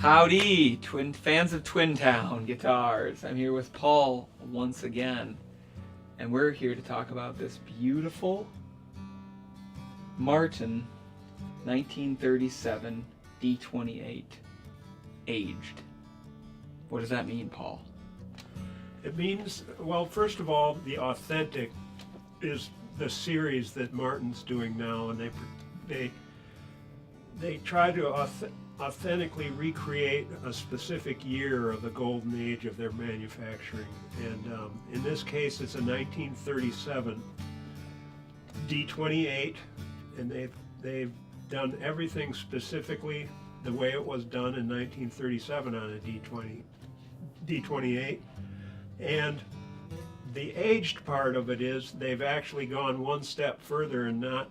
Howdy, fans of Twin Town guitars. I'm here with Paul once again, and we're here to talk about this beautiful Martin 1937 D-28 aged. What does that mean, Paul? It means, well, first of all, the authentic is the series that Martin's doing now, and they try to authentically recreate a specific year of the golden age of their manufacturing. And in this case, it's a 1937 D-28, and they've done everything specifically the way it was done in 1937 on a D-28. And the aged part of it is they've actually gone one step further and not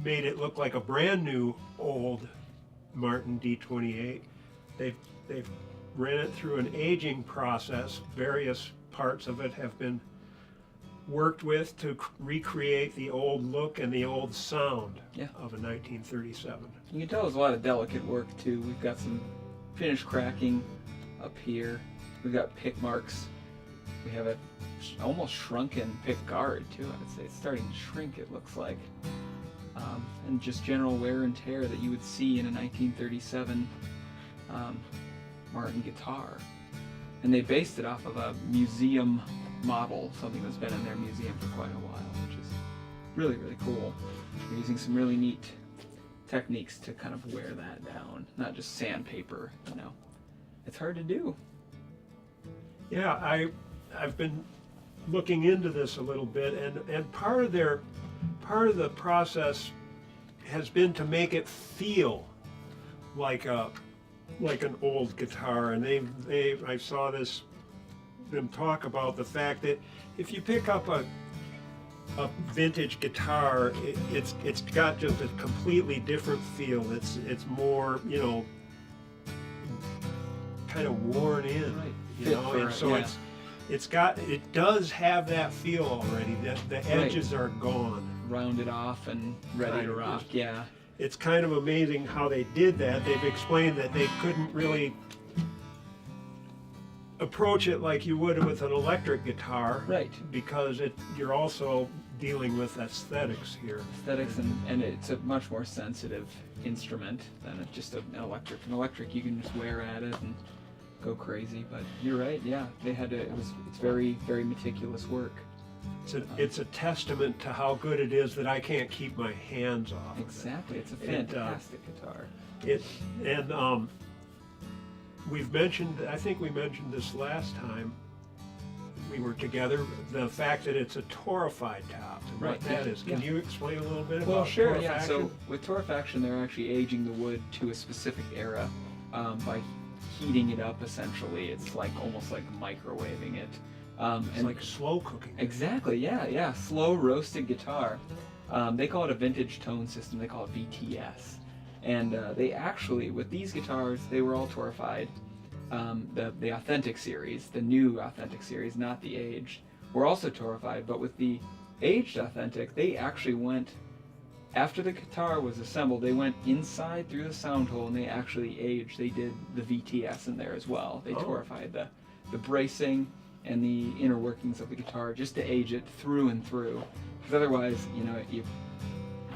made it look like a brand new old Martin D-28. They've ran it through an aging process. Various parts of it have been worked with to recreate the old look and the old sound of a 1937. You can tell there's a lot of delicate work too. We've got some finish cracking up here. We've got pick marks. We have a almost shrunken pick guard too. I would say it's starting to shrink, it looks like. And just general wear and tear that you would see in a 1937 Martin guitar. And they based it off of a museum model, something that's been in their museum for quite a while, which is really, really cool. They're using some really neat techniques to kind of wear that down, not just sandpaper, you know. It's hard to do. Yeah, I've been looking into this a little bit, and part of the process has been to make it feel like an old guitar. And I saw them talk about the fact that if you pick up a vintage guitar, it's got just a completely different feel. It's more, you know, kind of worn in, Right. you know, and so it does have that feel already. The edges are gone, Rounded off and ready to rock. Yeah. It's kind of amazing how they did that. They've explained that they couldn't really approach it like you would with an electric guitar, Right. because you're also dealing with aesthetics here. Aesthetics, and it's a much more sensitive instrument than just an electric. An electric, you can just wear at it and go crazy. But you're right. Yeah, they had to. It's very, very meticulous work. It's a testament to how good it is that I can't keep my hands off. Exactly. It's a fantastic guitar. We've mentioned, I think we mentioned this last time we were together, the fact that it's a Torrefied top, and Right, what that is. Can you explain a little bit about Well, sure, Torrefaction? yeah. So with Torrefaction, they're actually aging the wood to a specific era by heating it up, essentially. It's like almost like microwaving it. It's like slow cooking. Exactly, yeah. Slow roasted guitar. They call it a vintage tone system. They call it VTS. And they actually, with these guitars, they were all Torrefied. The authentic series, the new authentic series, not the aged, were also Torrefied. But with the aged authentic, they actually went, after the guitar was assembled, they went inside through the sound hole and they actually aged. They did the VTS in there as well. They Torrefied the bracing and the inner workings of the guitar just to age it through and through. Because otherwise, you know,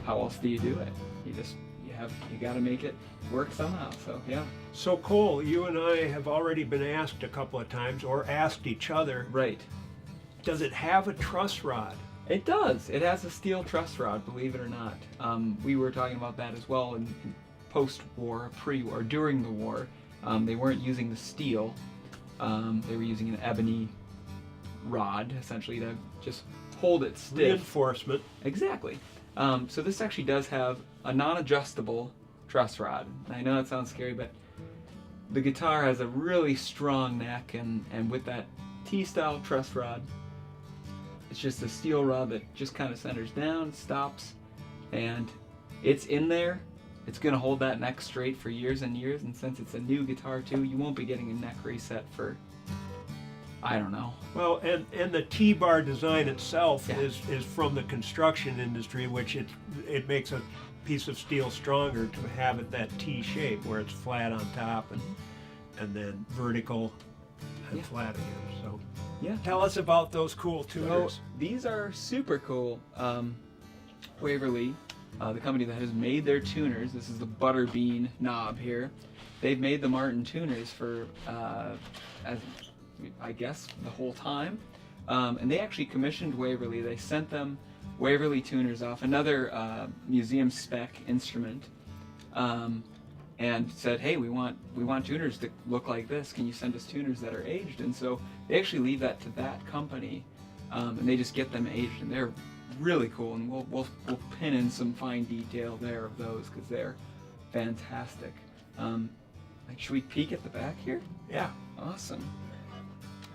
how else do you do it? You got to make it work somehow. So yeah. So Cole, you and I have already been asked a couple of times, or asked each other, Right. does it have a truss rod? It does. It has a steel truss rod, believe it or not. We were talking about that as well in post-war, pre-war, during the war. They weren't using the steel. They were using an ebony rod, essentially, to just hold it stiff. Reinforcement. Exactly. So this actually does have a non-adjustable truss rod. I know that sounds scary, but the guitar has a really strong neck, and with that T-style truss rod, it's just a steel rod that just kind of centers down, stops, and it's in there. It's going to hold that neck straight for years and years, and since it's a new guitar too, you won't be getting a neck reset for, I don't know. Well, and the T-bar design itself is from the construction industry, which it makes a piece of steel stronger to have it that T shape where it's flat on top and then vertical and Yeah. flat again. So Yeah. tell us about those cool tuners. So these are super cool. Waverly, the company that has made their tuners, this is the Butterbean knob here. They've made the Martin tuners for, I guess, the whole time. And they actually commissioned Waverly. They sent them Waverly tuners off, another museum spec instrument, and said, hey, we want tuners to look like this. Can you send us tuners that are aged? And so they actually leave that to that company, and they just get them aged, and they're really cool. And we'll pin in some fine detail there of those because they're fantastic. Should we peek at the back here? Yeah. Awesome.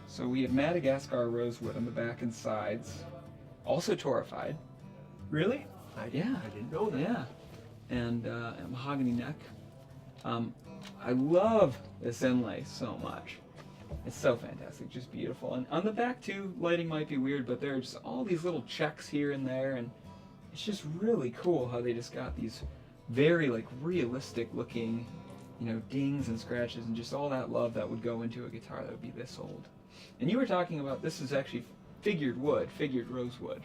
So we have Madagascar rosewood on the back and sides, also torrefied. Really? Yeah. I didn't know that. Yeah, and a mahogany neck. I love this inlay so much. It's so fantastic, just beautiful. And on the back too, lighting might be weird, but there are just all these little checks here and there, and it's just really cool how they just got these very like realistic looking, dings and scratches and just all that love that would go into a guitar that would be this old. And you were talking about this is actually figured rosewood,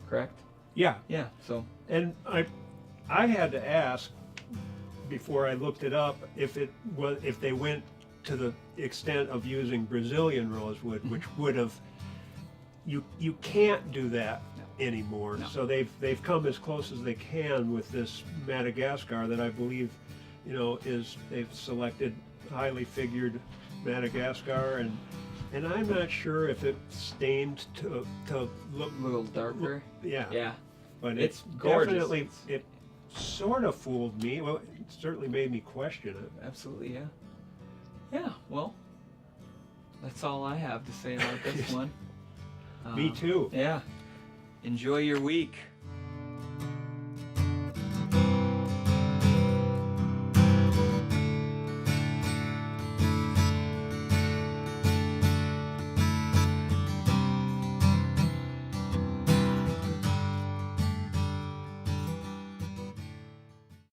correct? Yeah. Yeah. So. And I had to ask before I looked it up if they went to the extent of using Brazilian rosewood, which would have you can't do that anymore. No. So they've come as close as they can with this Madagascar that I believe they've selected highly figured Madagascar and I'm not sure if it's stained to look A little darker. yeah. Yeah. But It's it's gorgeous. definitely, it sort of fooled me. Well, it certainly made me question it. Absolutely, yeah. Yeah, well, that's all I have to say about this one. Me too. Yeah. Enjoy your week.